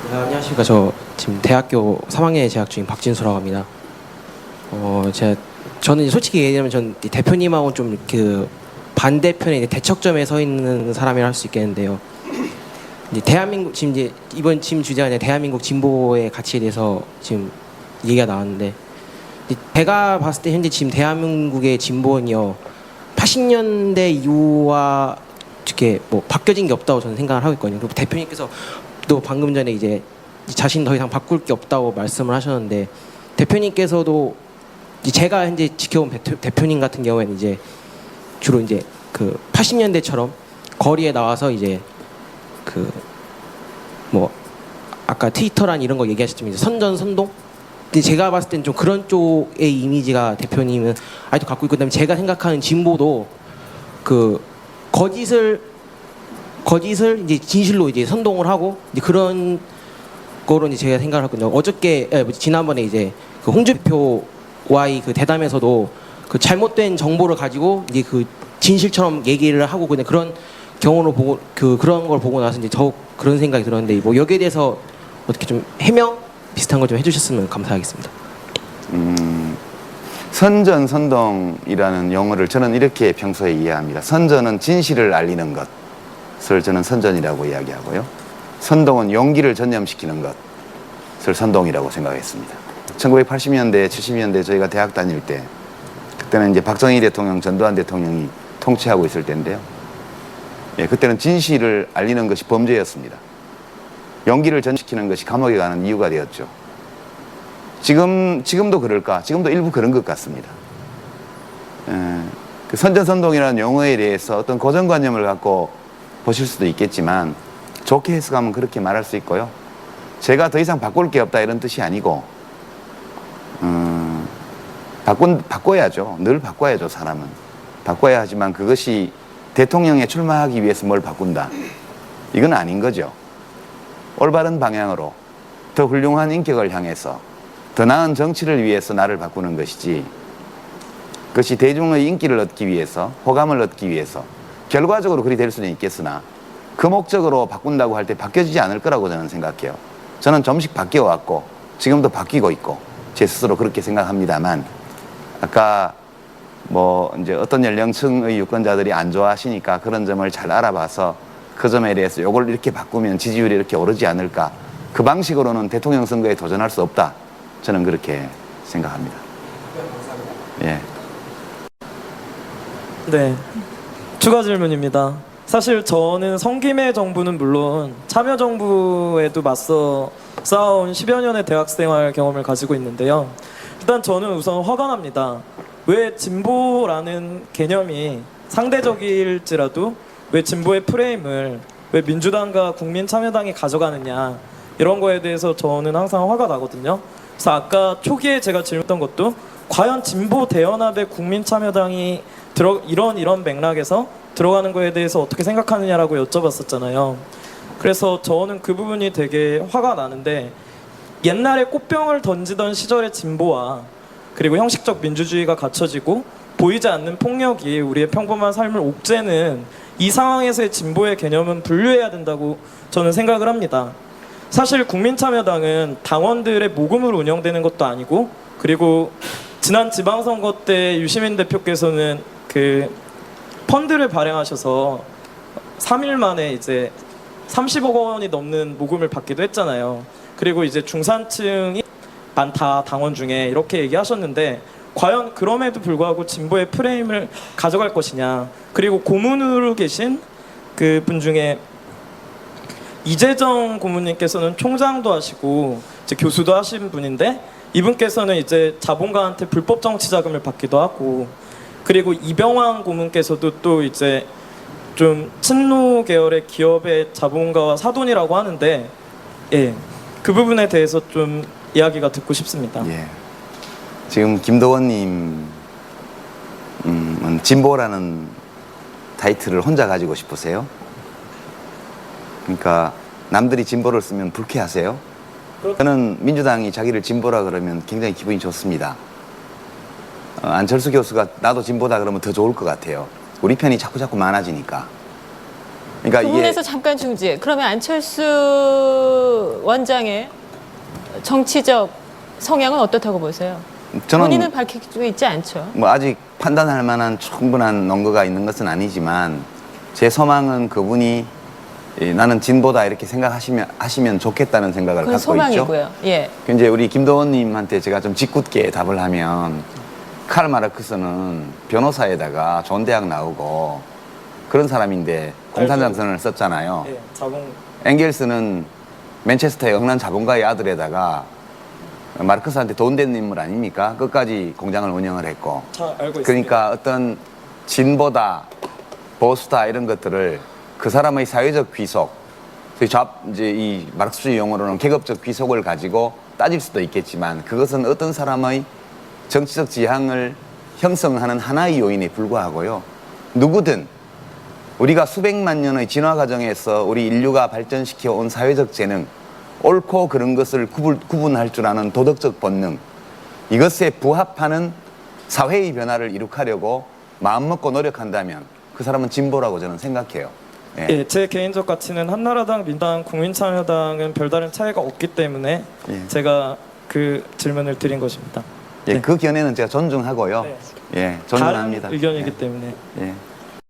안녕하십니까. 저 지금 대학교 3학년에 재학 중인 박진수라고 합니다. 저는 솔직히 얘기하면 전 대표님하고 좀 그 반대편에 대척점에 서 있는 사람이라 할 수 있겠는데요. 이제 대한민국 지금 이제 이번 지금 주제가 이제 대한민국 진보의 가치에 대해서 지금 얘기가 나왔는데, 제가 봤을 때 현재 지금 대한민국의 진보는요 80년대 이후와 이렇게 뭐 바뀌어진 게 없다고 저는 생각을 하고 있거든요. 그리고 대표님께서 또 방금 전에 이제 자신 더 이상 바꿀 게 없다고 말씀을 하셨는데, 대표님께서도 제가 현재 지켜본 대표님 같은 경우에는 이제 주로 이제 그 80년대처럼 거리에 나와서 이제 그 뭐 아까 트위터란 이런 거 얘기하셨지만 이제 선전 선동, 근데 제가 봤을 땐 좀 그런 쪽의 이미지가 대표님은 아직도 갖고 있고, 그다음에 제가 생각하는 진보도 그 거짓을 이제 진실로 이제 선동을 하고 이제 그런 거로 이제 제가 생각을 하거든요. 지난번에 이제 그 홍준표와의 그 대담에서도 그 잘못된 정보를 가지고 이제 그 진실처럼 얘기를 하고 그냥 그런 경우로 보고 그런 걸 보고 나서 이제 더욱 그런 생각이 들었는데, 뭐 여기에 대해서 어떻게 좀 해명 비슷한 걸 좀 해주셨으면 감사하겠습니다. 선전선동이라는 용어를 저는 이렇게 평소에 이해합니다. 선전은 진실을 알리는 것을 저는 선전이라고 이야기하고요. 선동은 용기를 전념시키는 것을 선동이라고 생각했습니다. 1980년대, 70년대 저희가 대학 다닐 때, 그때는 이제 박정희 대통령, 전두환 대통령이 통치하고 있을 때인데요. 그때는 진실을 알리는 것이 범죄였습니다. 용기를 전시키는 것이 감옥에 가는 이유가 되었죠. 지금도 그럴까? 지금도 일부 그런 것 같습니다. 그 선전선동이라는 용어에 대해서 어떤 고정관념을 갖고 보실 수도 있겠지만, 좋게 해석하면 그렇게 말할 수 있고요. 제가 더 이상 바꿀 게 없다 이런 뜻이 아니고, 바꿔야죠. 늘 바꿔야죠. 사람은 바꿔야 하지만 그것이 대통령에 출마하기 위해서 뭘 바꾼다, 이건 아닌 거죠. 올바른 방향으로 더 훌륭한 인격을 향해서 더 나은 정치를 위해서 나를 바꾸는 것이지, 그것이 대중의 인기를 얻기 위해서, 호감을 얻기 위해서, 결과적으로 그리 될 수는 있겠으나 그 목적으로 바꾼다고 할 때 바뀌어지지 않을 거라고 저는 생각해요. 저는 좀씩 바뀌어왔고 지금도 바뀌고 있고 제 스스로 그렇게 생각합니다만, 아까 뭐 이제 어떤 연령층의 유권자들이 안 좋아하시니까 그런 점을 잘 알아봐서 그 점에 대해서 요걸 이렇게 바꾸면 지지율이 이렇게 오르지 않을까, 그 방식으로는 대통령 선거에 도전할 수 없다, 저는 그렇게 생각합니다. 예. 네, 추가 질문입니다. 사실 저는 성김의 정부는 물론 참여정부에도 맞서 싸운 10여 년의 대학생활 경험을 가지고 있는데요. 일단 저는 우선 화가 납니다. 왜 진보라는 개념이 상대적일지라도 왜 진보의 프레임을 왜 민주당과 국민참여당이 가져가느냐, 이런 거에 대해서 저는 항상 화가 나거든요. 그래서 아까 초기에 제가 질문했던 것도 과연 진보 대연합의 국민참여당이 이런 맥락에서 들어가는 거에 대해서 어떻게 생각하느냐라고 여쭤봤었잖아요. 그래서 저는 그 부분이 되게 화가 나는데, 옛날에 꽃병을 던지던 시절의 진보와 그리고 형식적 민주주의가 갖춰지고 보이지 않는 폭력이 우리의 평범한 삶을 옥죄는 이 상황에서의 진보의 개념은 분류해야 된다고 저는 생각을 합니다. 사실 국민참여당은 당원들의 모금으로 운영되는 것도 아니고, 그리고 지난 지방선거 때 유시민 대표께서는 그 펀드를 발행하셔서 3일 만에 이제 30억 원이 넘는 모금을 받기도 했잖아요. 그리고 이제 중산층이 많다 당원 중에, 이렇게 얘기하셨는데 과연 그럼에도 불구하고 진보의 프레임을 가져갈 것이냐. 그리고 고문으로 계신 그 분 중에 이재정 고문님께서는 총장도 하시고 이제 교수도 하신 분인데, 이분께서는 이제 자본가한테 불법 정치 자금을 받기도 하고, 그리고 이병환 고문께서도 또 이제 좀 친노 계열의 기업의 자본가와 사돈이라고 하는데, 예, 그 부분에 대해서 좀 이야기가 듣고 싶습니다. 예. 지금 김도원님은 진보라는 타이틀을 혼자 가지고 싶으세요? 그러니까 남들이 진보를 쓰면 불쾌하세요? 저는 민주당이 자기를 진보라 그러면 굉장히 기분이 좋습니다. 안철수 교수가 나도 진보다 그러면 더 좋을 것 같아요. 우리 편이 자꾸 많아지니까. 그러니까 이게 부분에서 잠깐 중지. 그러면 안철수 원장의 정치적 성향은 어떻다고 보세요? 본인은 밝히고 있지 않죠. 뭐 아직 판단할 만한 충분한 논거가 있는 것은 아니지만 제 소망은 그분이 나는 진보다 이렇게 하시면 좋겠다는 생각을 그건 갖고 소망이고요. 있죠. 예. 이제 우리 김도원님한테 제가 좀 짓궂게 답을 하면 칼 마르크스는 변호사에다가 좋은 대학 나오고 그런 사람인데 공산당선을 썼잖아요. 예, 자본 엥겔스는 맨체스터의 영란 자본가의 아들에다가 마르크스한테 돈 된 인물 아닙니까? 끝까지 공장을 운영을 했고. 잘 알고 있습니다. 그러니까 어떤 진보다 보수다 이런 것들을 그 사람의 사회적 귀속, 이제 이 마르크스주의 용어로는 계급적 귀속을 가지고 따질 수도 있겠지만 그것은 어떤 사람의 정치적 지향을 형성하는 하나의 요인에 불과하고요. 누구든 우리가 수백만 년의 진화 과정에서 우리 인류가 발전시켜 온 사회적 재능, 옳고 그른 것을 구분할 줄 아는 도덕적 본능, 이것에 부합하는 사회의 변화를 이룩하려고 마음먹고 노력한다면 그 사람은 진보라고 저는 생각해요. 예. 예, 제 개인적 가치는 한나라당, 민당, 국민참여당은 별다른 차이가 없기 때문에 예. 제가 그 질문을 드린 것입니다. 예, 네. 그 견해는 제가 존중하고요. 네. 예, 존중합니다. 다른 의견이기 예. 때문에 예.